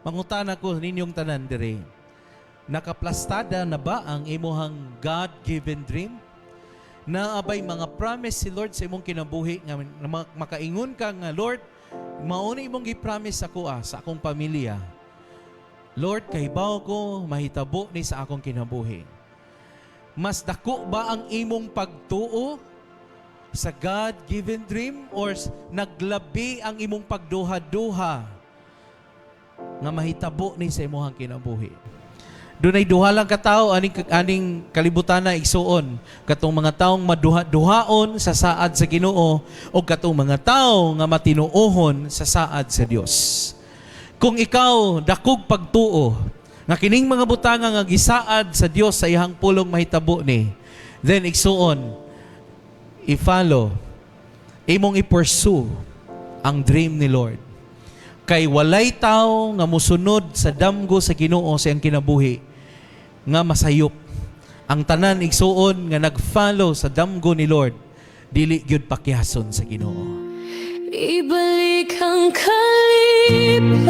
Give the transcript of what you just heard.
Mangutan ako ninyong tanan dire. Nakaplastada na ba ang imuhang God-given dream? Naabay mga promise si Lord sa imong kinabuhi nga makaingon ka nga, Lord, mauna imong gi-promise ako sa akong pamilya. Lord, kahibaw ko mahitabo ni sa akong kinabuhi. Mas dako ba ang imong pagtuo sa God-given dream or naglabi ang imong pagduha-duha nga mahitabo ni sa imong kinabuhi? Dunay duha lang ka tawo aning kalibutan na igsuon, katong mga taong maduha-duhaon sa saad sa Ginoo o katong mga tawo nga matinuohon sa saad sa Dios. Kung ikaw dakog pagtuo nga kining mga butanga nga gisaad sa Dios sa iyang pulong mahitabo ni, then igsuon i-follow, imong i-pursue ang dream ni Lord. Kay walay tao nga musunod sa damgo sa Ginoo sa iyang kinabuhi nga masayop. Ang tanan igsuon nga nag-follow sa damgo ni Lord, dili gyud pakyason sa Ginoo. Ibalik ang kalipa